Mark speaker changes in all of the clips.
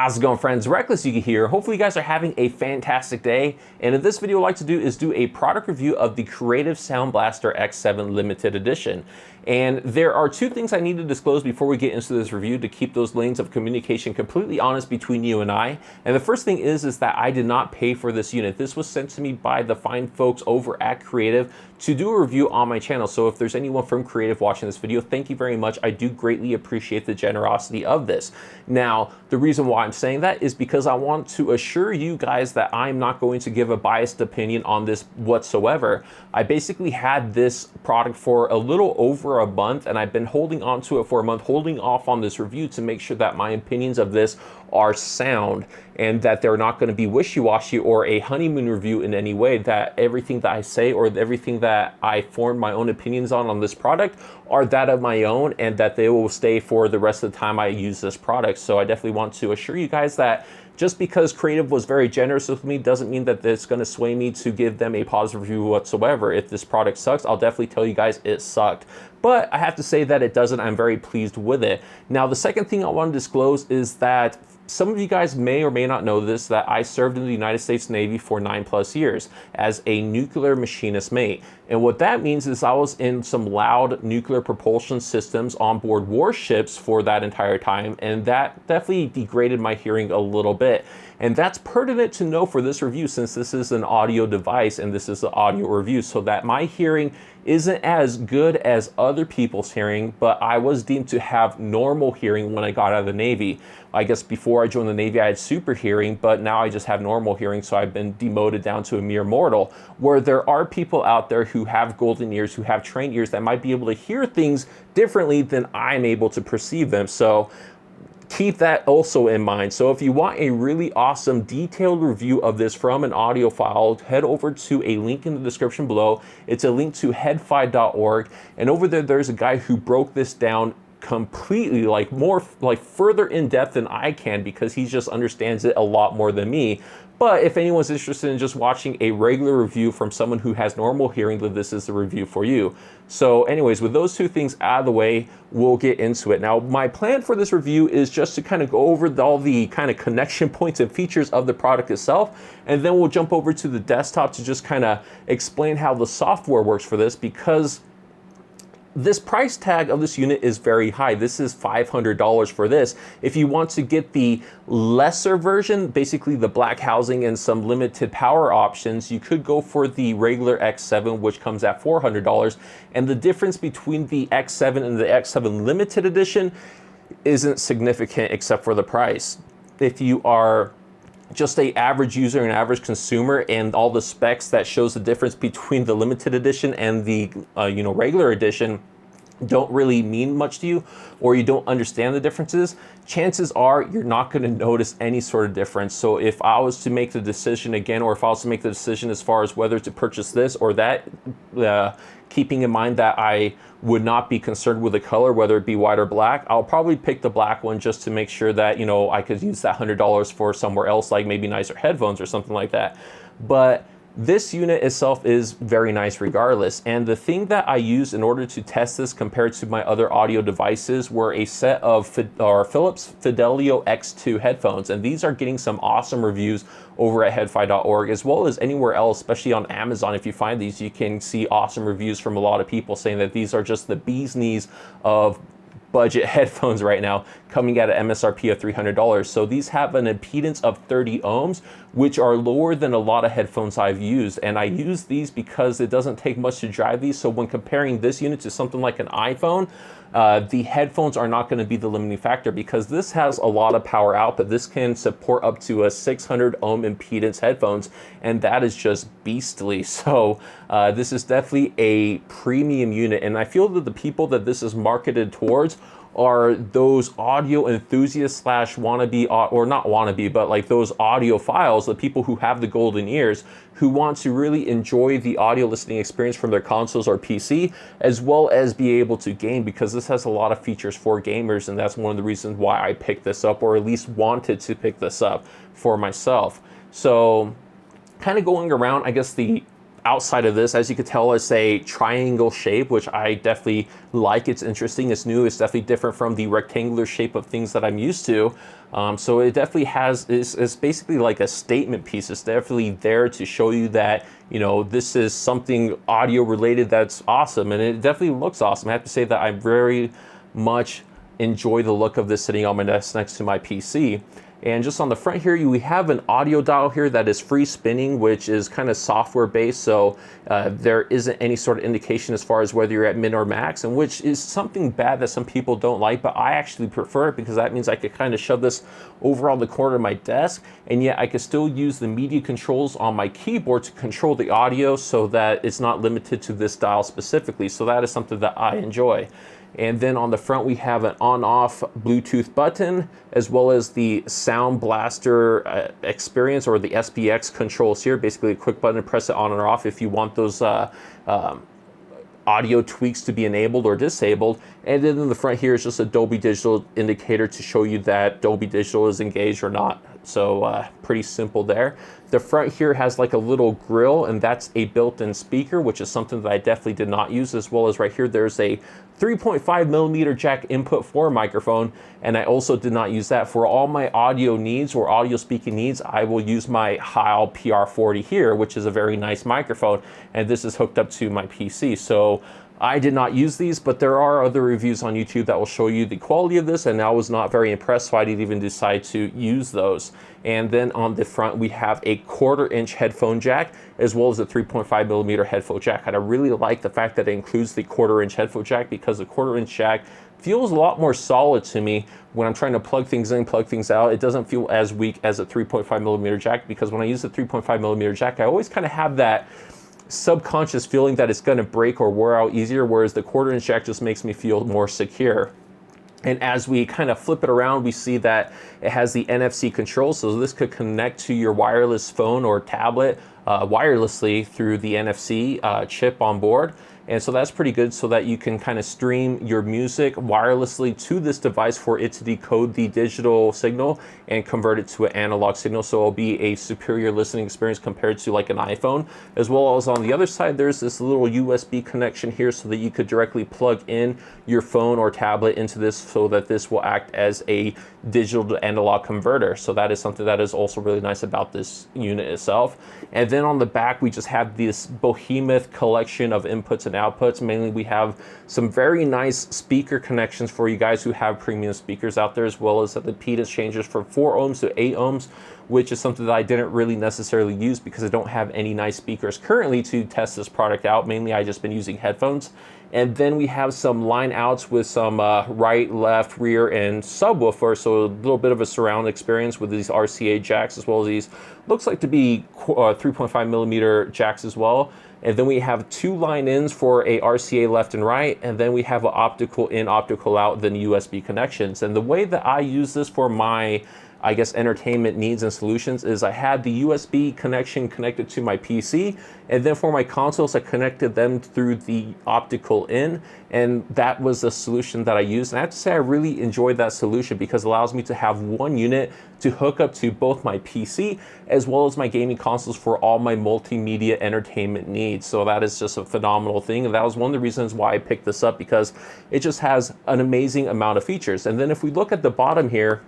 Speaker 1: How's it going, friends? Reckless Yugi here. Hopefully you guys are having a fantastic day. And in this video, what I'd like to do is do a product review of the Creative Sound Blaster X7 Limited Edition. And there are two things I need to disclose before we get into this review to keep those lanes of communication completely honest between you and I. And the first thing is that I did not pay for this unit. This was sent to me by the fine folks over at Creative to do a review on my channel. So if there's anyone from Creative watching this video, thank you very much. I do greatly appreciate the generosity of this. Now, the reason why I'm saying that is because I want to assure you guys that I'm not going to give a biased opinion on this whatsoever. I basically had this product for a little over a month, and I've been holding on to it for a month, holding off on this review to make sure that my opinions of this are sound and that they're not going to be wishy-washy or a honeymoon review in any way, that everything that I say or everything that I form my own opinions on this product are that of my own, and that they will stay for the rest of the time I use this product. So I definitely want to assure you guys that just because Creative was very generous with me doesn't mean that it's going to sway me to give them a positive review whatsoever. If this product sucks, I'll definitely tell you guys it sucked. But I have to say that it doesn't. I'm very pleased with it. Now, the second thing I want to disclose is that some of you guys may or may not know this, that I served in the United States Navy for 9+ years as a nuclear machinist mate. And what that means is I was in some loud nuclear propulsion systems on board warships for that entire time, and that definitely degraded my hearing a little bit. And that's pertinent to know for this review, since this is an audio device and this is an audio review, so that my hearing isn't as good as other people's hearing, but I was deemed to have normal hearing when I got out of the Navy. I guess before I joined the Navy, I had super hearing, but now I just have normal hearing, so I've been demoted down to a mere mortal, where there are people out there who have golden ears, who have trained ears, that might be able to hear things differently than I'm able to perceive them. So keep that also in mind. So if you want a really awesome detailed review of this from an audiophile, head over to a link in the description below. It's a link to hefty.org, and over there there's a guy who broke this down completely, like further in depth than I can, because he just understands it a lot more than me. But if anyone's interested in just watching a regular review from someone who has normal hearing, then this is the review for you. So anyways, with those two things out of the way, we'll get into it. Now, my plan for this review is just to kind of go over all the kind of connection points and features of the product itself, and then we'll jump over to the desktop to just kind of explain how the software works for this, because this price tag of this unit is very high. This is $500 for this. If you want to get the lesser version, basically the black housing and some limited power options, you could go for the regular X7, which comes at $400. And the difference between the X7 and the X7 Limited Edition isn't significant except for the price. If you are just an average user, an average consumer, and all the specs that shows the difference between the limited edition and the regular edition don't really mean much to you, or you don't understand the differences, chances are you're not going to notice any sort of difference. So if I was to make the decision again, or if I was to make the decision as far as whether to purchase this or that, keeping in mind that I would not be concerned with the color, whether it be white or black, I'll probably pick the black one just to make sure that, I could use that $100 for somewhere else, like maybe nicer headphones or something like that. But this unit itself is very nice regardless. And the thing that I used in order to test this compared to my other audio devices were a set of Philips Fidelio X2 headphones. And these are getting some awesome reviews over at hefty.org, as well as anywhere else, especially on Amazon. If you find these, you can see awesome reviews from a lot of people saying that these are just the bee's knees of budget headphones right now, coming at an MSRP of $300. So these have an impedance of 30 ohms, which are lower than a lot of headphones I've used. And I use these because it doesn't take much to drive these. So when comparing this unit to something like an iPhone, the headphones are not going to be the limiting factor, because this has a lot of power output. This can support up to a 600 ohm impedance headphones, and that is just beastly. So this is definitely a premium unit, and I feel that the people that this is marketed towards are those audio enthusiasts slash wannabe, or not wannabe, but like those audiophiles, the people who have the golden ears, who want to really enjoy the audio listening experience from their consoles or PC, as well as be able to game, because this has a lot of features for gamers, and that's one of the reasons why I picked this up, or at least wanted to pick this up for myself. So kind of going around, I guess, the outside of this, as you can tell, it's a triangle shape, which I definitely like. It's interesting, it's new, it's definitely different from the rectangular shape of things that I'm used to. So it definitely has, it's basically like a statement piece. It's definitely there to show you that, you know, this is something audio related that's awesome, and it definitely looks awesome. I have to say that I very much enjoy the look of this sitting on my desk next to my PC. And just on the front here, we have an audio dial here that is free spinning, which is kind of software based. So there isn't any sort of indication as far as whether you're at min or max, and which is something bad that some people don't like, but I actually prefer it because that means I could kind of shove this over on the corner of my desk, and yet I could still use the media controls on my keyboard to control the audio so that it's not limited to this dial specifically. So that is something that I enjoy. And then on the front, we have an on-off Bluetooth button, as well as the Sound Blaster experience, or the SBX controls here. Basically a quick button to press it on or off if you want those audio tweaks to be enabled or disabled. And then in the front here is just a Dolby Digital indicator to show you that Dolby Digital is engaged or not. So pretty simple there. The front here has like a little grill, and that's a built-in speaker, which is something that I definitely did not use, as well as right here there's a 3.5 millimeter jack input for a microphone, and I also did not use that. For all my audio needs or audio speaking needs, I will use my Heil PR40 here, which is a very nice microphone, and this is hooked up to my PC. So I did not use these, but there are other reviews on YouTube that will show you the quality of this, and I was not very impressed, so I didn't even decide to use those. And then on the front, we have a 1/4-inch headphone jack, as well as a 3.5 millimeter headphone jack. And I really like the fact that it includes the 1/4-inch headphone jack, because the 1/4-inch jack feels a lot more solid to me when I'm trying to plug things in, plug things out. It doesn't feel as weak as a 3.5 millimeter jack, because when I use the 3.5 millimeter jack, I always kind of have that subconscious feeling that it's going to break or wear out easier, whereas the 1/4-inch jack just makes me feel more secure. And as we kind of flip it around, we see that it has the NFC control, so this could connect to your wireless phone or tablet wirelessly through the NFC chip on board. And so that's pretty good, so that you can kind of stream your music wirelessly to this device for it to decode the digital signal and convert it to an analog signal. So it'll be a superior listening experience compared to like an iPhone. As well as on the other side, there's this little USB connection here so that you could directly plug in your phone or tablet into this, so that this will act as a digital to analog converter. So that is something that is also really nice about this unit itself. And then on the back, we just have this behemoth collection of inputs and outputs. Mainly we have some very nice speaker connections for you guys who have premium speakers out there, as well as the impedance changes from 4 ohms to 8 ohms, which is something that I didn't really necessarily use because I don't have any nice speakers currently to test this product out. Mainly I just been using headphones. And then we have some line outs with some right, left, rear, and subwoofer, so a little bit of a surround experience with these RCA jacks, as well as these looks like to be 3.5 millimeter jacks as well. And then we have 2 line ins for a RCA left and right, and then we have an optical in, optical out, then USB connections. And the way that I use this for my, I guess, entertainment needs and solutions is I had the USB connection connected to my PC, and then for my consoles I connected them through the optical in, and that was the solution that I used. And I have to say I really enjoyed that solution because it allows me to have one unit to hook up to both my PC as well as my gaming consoles for all my multimedia entertainment needs. So that is just a phenomenal thing, and that was one of the reasons why I picked this up, because it just has an amazing amount of features. And then if we look at the bottom here,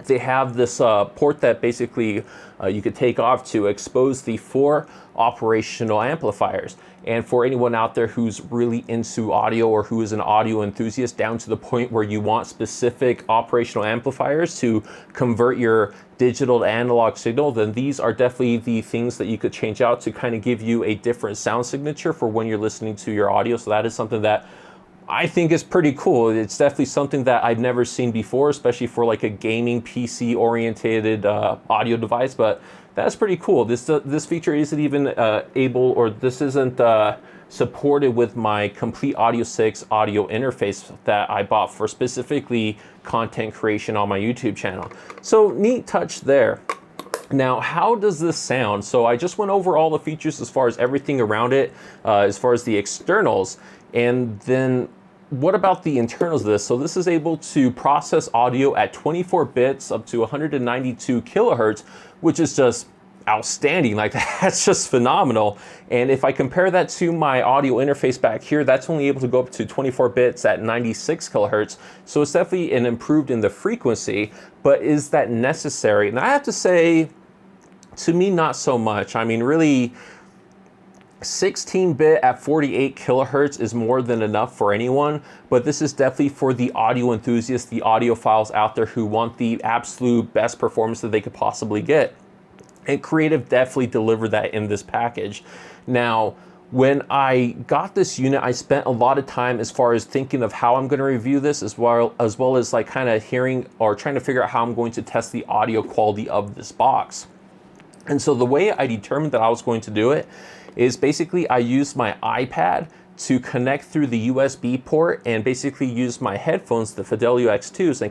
Speaker 1: they have this port that basically you could take off to expose the 4 operational amplifiers. And for anyone out there who's really into audio, or who is an audio enthusiast down to the point where you want specific operational amplifiers to convert your digital to analog signal, then these are definitely the things that you could change out to kind of give you a different sound signature for when you're listening to your audio. So that is something that I think is pretty cool. It's definitely something that I've never seen before, especially for like a gaming PC oriented audio device, but that's pretty cool. This feature isn't even able, or this isn't supported with my Complete Audio 6 audio interface that I bought for specifically content creation on my YouTube channel. So neat touch there. Now, how does this sound? So I just went over all the features as far as everything around it, as far as the externals. And then what about the internals of this? So this is able to process audio at 24 bits up to 192 kilohertz, which is just outstanding. Like, that's just phenomenal. And if I compare that to my audio interface back here, that's only able to go up to 24 bits at 96 kilohertz. So it's definitely an improved in the frequency, but is that necessary? And I have to say, to me, not so much. I mean, really, 16-bit at 48 kilohertz is more than enough for anyone, but this is definitely for the audio enthusiasts, the audiophiles out there who want the absolute best performance that they could possibly get. And Creative definitely delivered that in this package. Now, when I got this unit, I spent a lot of time as far as thinking of how I'm going to review this, as well as like kind of hearing or trying to figure out how I'm going to test the audio quality of this box. And so the way I determined that I was going to do it is basically I used my iPad to connect through the USB port and basically used my headphones, the Fidelio X2s, and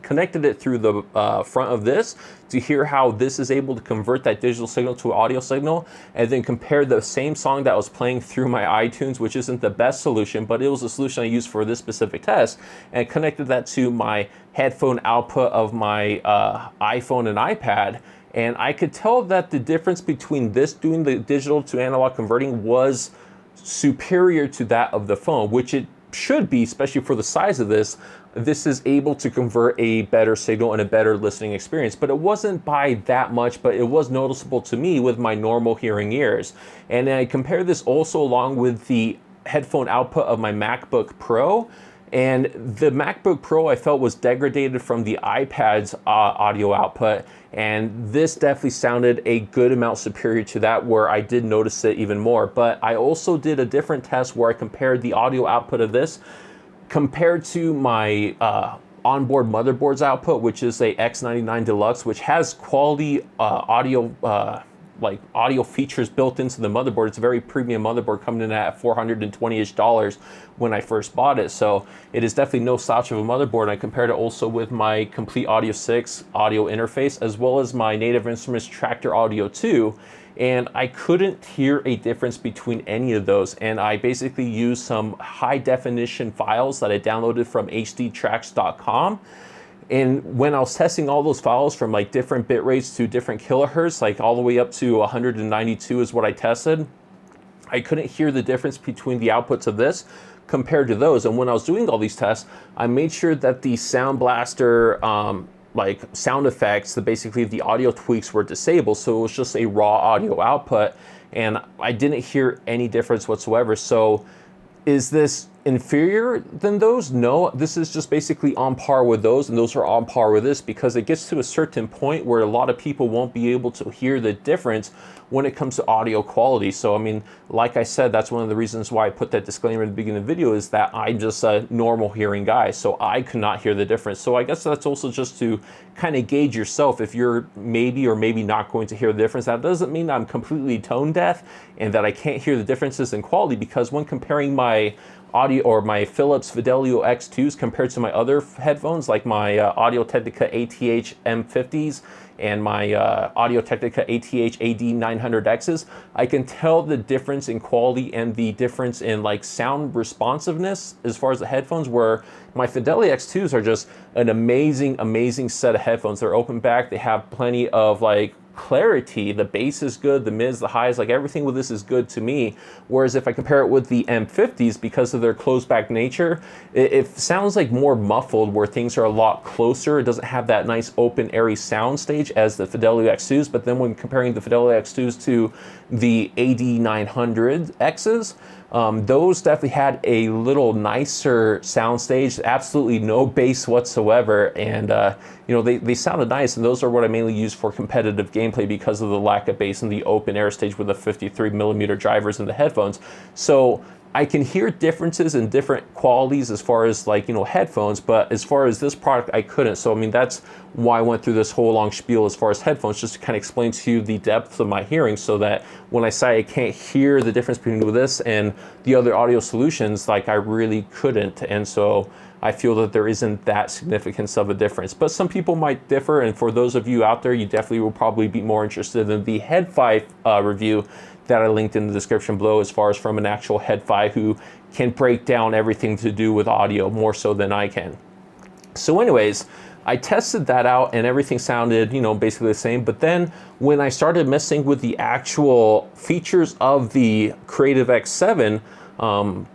Speaker 1: connected it through the front of this to hear how this is able to convert that digital signal to an audio signal, and then compare the same song that was playing through my iTunes, which isn't the best solution, but it was a solution I used for this specific test, and connected that to my headphone output of my iPhone and iPad. And I could tell that the difference between this doing the digital to analog converting was superior to that of the phone, which it should be, especially for the size of this. This is able to convert a better signal and a better listening experience, but it wasn't by that much, but it was noticeable to me with my normal hearing ears. And I compare this also along with the headphone output of my MacBook Pro. And the MacBook Pro I felt was degraded from the iPad's audio output, and this definitely sounded a good amount superior to that, where I did notice it even more. But I also did a different test where I compared the audio output of this compared to my onboard motherboard's output, which is a X99 Deluxe, which has quality audio features built into the motherboard. It's a very premium motherboard, coming in at $420-ish when I first bought it. So it is definitely no slouch of a motherboard. I compared it also with my Complete Audio 6 audio interface, as well as my Native Instruments Tractor Audio 2. And I couldn't hear a difference between any of those. And I basically used some high definition files that I downloaded from hdtracks.com. And when I was testing all those files from like different bit rates to different kilohertz, like all the way up to 192 is what I tested, I couldn't hear the difference between the outputs of this compared to those. And when I was doing all these tests, I made sure that the Sound Blaster like sound effects, basically the audio tweaks, were disabled, so it was just a raw audio output, and I didn't hear any difference whatsoever. So is this inferior than those? No, this is just basically on par with those, and those are on par with this, because it gets to a certain point where a lot of people won't be able to hear the difference when it comes to audio quality. So I mean, like I said, that's one of the reasons why I put that disclaimer in the beginning of the video, is that I'm just a normal hearing guy, so I could not hear the difference. So I guess that's also just to kind of gauge yourself if you're maybe or maybe not going to hear the difference. That doesn't mean I'm completely tone deaf and that I can't hear the differences in quality, because when comparing my audio or my Philips Fidelio X2s compared to my other headphones, like my Audio-Technica ATH M50s and my Audio-Technica ATH AD900Xs, I can tell the difference in quality and the difference in like sound responsiveness as far as the headphones, where my Fidelio X2s are just an amazing set of headphones. They're open back, they have plenty of like clarity, the bass is good, the mids, the highs, like everything with this is good to me. Whereas if I compare it with the M50s, because of their closed back nature, it sounds like more muffled, where things are a lot closer. It doesn't have that nice open airy sound stage as the Fidelio X2s. But then when comparing the Fidelio X2s to the AD900Xs, those definitely had a little nicer sound stage, absolutely no bass whatsoever, and you know, they sounded nice, and those are what I mainly use for competitive gameplay because of the lack of bass in the open air stage with the 53mm drivers in the headphones. So I can hear differences in different qualities as far as like, you know, headphones, but as far as this product, I couldn't. So I mean, that's why I went through this whole long spiel as far as headphones, just to kind of explain to you the depth of my hearing, so that when I say I can't hear the difference between this and the other audio solutions, like I really couldn't. And so I feel that there isn't that significance of a difference. But some people might differ, and for those of you out there, you definitely will probably be more interested in the Head-Fi review that I linked in the description below, as far as from an actual Head-Fi who can break down everything to do with audio more so than I can. So anyways, I tested that out and everything sounded, you know, basically the same. But then when I started messing with the actual features of the Creative X7,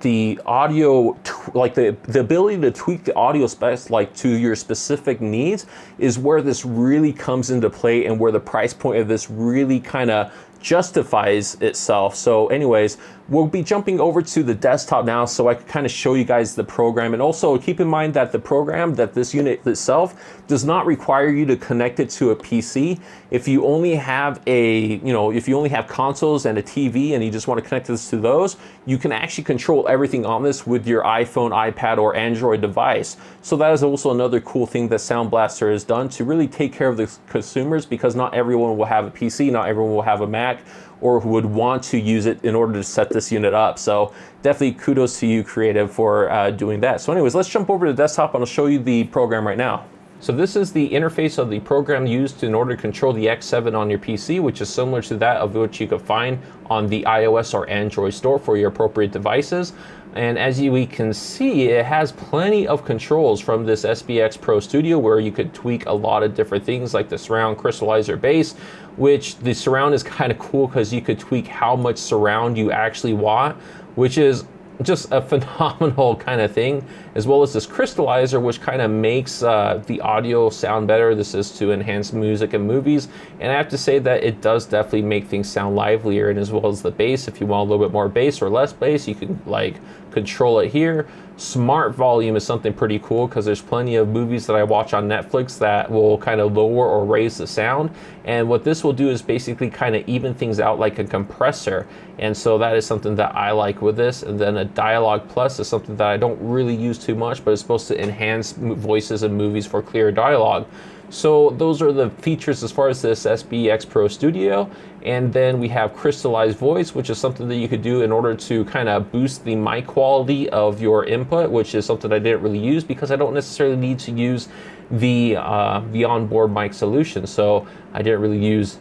Speaker 1: the audio, like the ability to tweak the audio specs like to your specific needs is where this really comes into play, and where the price point of this really kind of justifies itself. So anyways, we'll be jumping over to the desktop now so I can kind of show you guys the program. And also keep in mind that the program, that this unit itself does not require you to connect it to a PC. If you only have if you only have consoles and a TV and you just want to connect this to those, you can actually control everything on this with your iPhone, iPad, or Android device. So that is also another cool thing that Sound Blaster has done to really take care of the consumers, because not everyone will have a PC, not everyone will have a Mac, or who would want to use it in order to set this unit up. So definitely kudos to you, Creative, for doing that. So anyways, let's jump over to the desktop and I'll show you the program right now. So this is the interface of the program used in order to control the X7 on your PC, which is similar to that of which you could find on the iOS or Android store for your appropriate devices. And as we can see, it has plenty of controls from this SBX Pro Studio, where you could tweak a lot of different things like the surround crystallizer bass, which the surround is kind of cool because you could tweak how much surround you actually want, which is just a phenomenal kind of thing, as well as this crystallizer, which kind of makes the audio sound better. This is to enhance music and movies, and I have to say that it does definitely make things sound livelier. And as well as the bass, if you want a little bit more bass or less bass, you can like control it here. Smart volume is something pretty cool, because there's plenty of movies that I watch on Netflix that will kind of lower or raise the sound, and what this will do is basically kind of even things out like a compressor. And so that is something that I like with this. And then a Dialogue Plus is something that I don't really use too much, but it's supposed to enhance voices in movies for clear dialogue. So those are the features as far as this SBX Pro Studio. And then we have crystallized voice, which is something that you could do in order to kind of boost the mic quality of your input, which is something I didn't really use because I don't necessarily need to use the onboard mic solution. So I didn't really use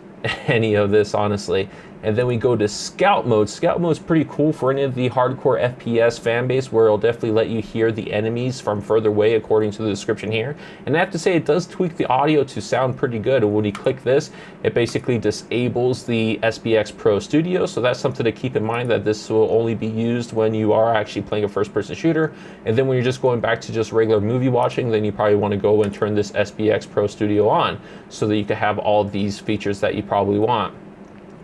Speaker 1: any of this, honestly. And then we go to Scout Mode. Scout Mode is pretty cool for any of the hardcore FPS fan base, where it'll definitely let you hear the enemies from further away, according to the description here. And I have to say, it does tweak the audio to sound pretty good. And when you click this, it basically disables the SBX Pro Studio. So that's something to keep in mind, that this will only be used when you are actually playing a first-person shooter. And then when you're just going back to just regular movie watching, then you probably want to go and turn this SBX Pro Studio on, so that you can have all of these features that you probably want.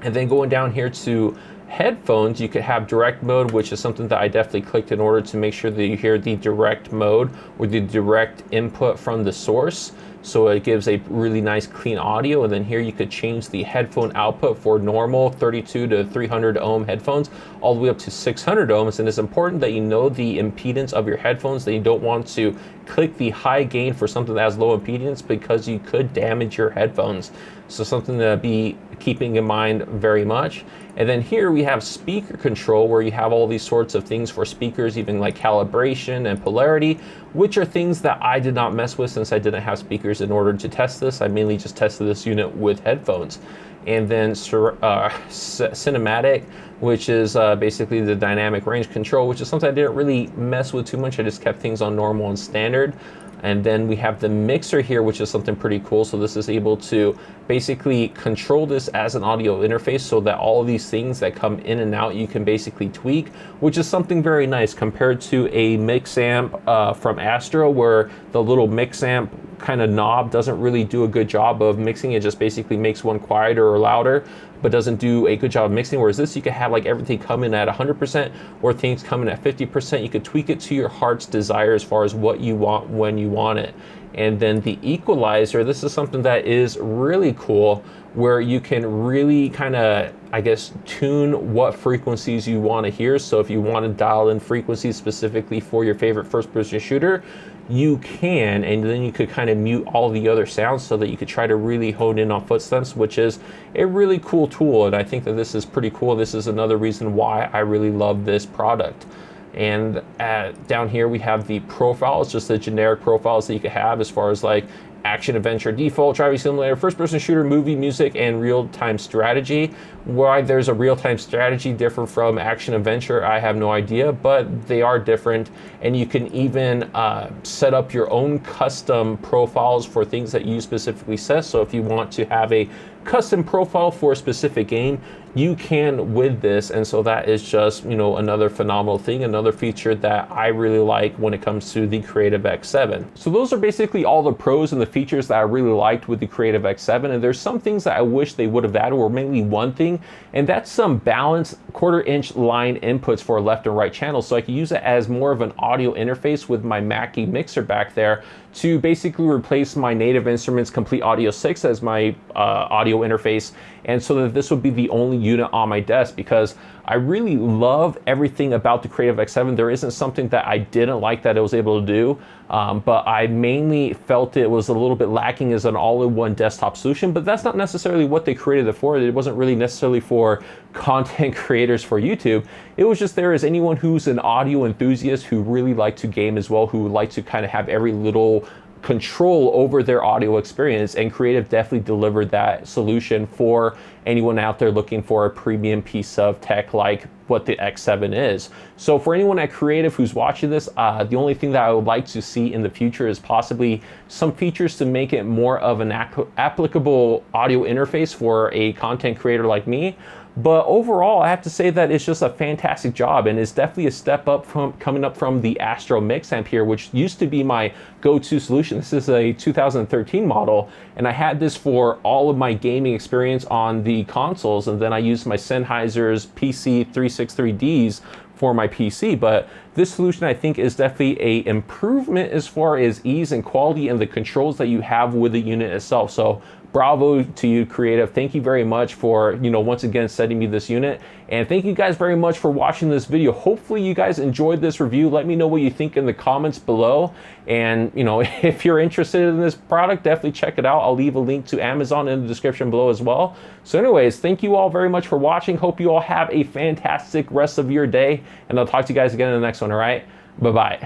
Speaker 1: And then going down here to headphones, you could have direct mode, which is something that I definitely clicked in order to make sure that you hear the direct mode or the direct input from the source. So it gives a really nice clean audio. And then here you could change the headphone output for normal 32 to 300 ohm headphones all the way up to 600 ohms. And it's important that you know the impedance of your headphones, that you don't want to click the high gain for something that has low impedance, because you could damage your headphones. So something to be keeping in mind very much. And then here we have speaker control, where you have all these sorts of things for speakers, even like calibration and polarity, which are things that I did not mess with since I didn't have speakers in order to test this. I mainly just tested this unit with headphones. And then cinematic, which is basically the dynamic range control, which is something I didn't really mess with too much. I just kept things on normal and standard. And then we have the mixer here, which is something pretty cool. So this is able to basically control this as an audio interface, so that all of these things that come in and out, you can basically tweak, which is something very nice compared to a mix amp from Astro, where the little mix amp kind of knob doesn't really do a good job of mixing. It just basically makes one quieter or louder, but doesn't do a good job of mixing. Whereas this, you can have like everything come in at 100% or things come in at 50%. You could tweak it to your heart's desire as far as what you want when you want it. And then the equalizer, this is something that is really cool, where you can really kind of, I guess, tune what frequencies you want to hear. So if you want to dial in frequencies specifically for your favorite first-person shooter, you can, and then you could kind of mute all the other sounds, so that you could try to really hone in on footsteps, which is a really cool tool. And I think that this is pretty cool. This is another reason why I really love this product. And down here we have the profiles, just the generic profiles that you could have as far as like action, adventure, default, driving simulator, first-person shooter, movie, music, and real-time strategy. Why there's a real-time strategy different from action adventure, I have no idea, but they are different. And you can even set up your own custom profiles for things that you specifically set. So if you want to have a custom profile for a specific game, you can with this. And so that is just, you know, another phenomenal thing, another feature that I really like when it comes to the Creative X7. So those are basically all the pros and the features that I really liked with the Creative X7. And there's some things that I wish they would have added, or mainly one thing, and that's some balanced 1/4 inch line inputs for left and right channels. So I can use it as more of an audio interface with my Mackie mixer back there to basically replace my Native Instruments Complete Audio 6 as my audio interface, and so that this would be the only unit on my desk, because I really love everything about the Creative X7. There isn't something that I didn't like that it was able to do, but I mainly felt it was a little bit lacking as an all-in-one desktop solution, but that's not necessarily what they created it for. It wasn't really necessarily for content creators for YouTube. It was just there as anyone who's an audio enthusiast who really like to game as well, who like to kind of have every little control over their audio experience, and Creative definitely delivered that solution for anyone out there looking for a premium piece of tech like what the X7 is. So for anyone at Creative who's watching this, the only thing that I would like to see in the future is possibly some features to make it more of an applicable audio interface for a content creator like me. But overall, I have to say that it's just a fantastic job, and it's definitely a step up from coming up from the Astro Mix Amp here, which used to be my go-to solution. This is a 2013 model, and I had this for all of my gaming experience on the consoles, and then I used my Sennheiser's PC363Ds for my PC. But this solution, I think, is definitely a improvement as far as ease and quality and the controls that you have with the unit itself. So bravo to you, Creative. Thank you very much for, you know, once again sending me this unit, and thank you guys very much for watching this video. Hopefully you guys enjoyed this review. Let me know what you think in the comments below, and you know, if you're interested in this product, definitely check it out. I'll leave a link to Amazon in the description below as well. So anyways, thank you all very much for watching. Hope you all have a fantastic rest of your day, and I'll talk to you guys again in the next one. All right, bye bye.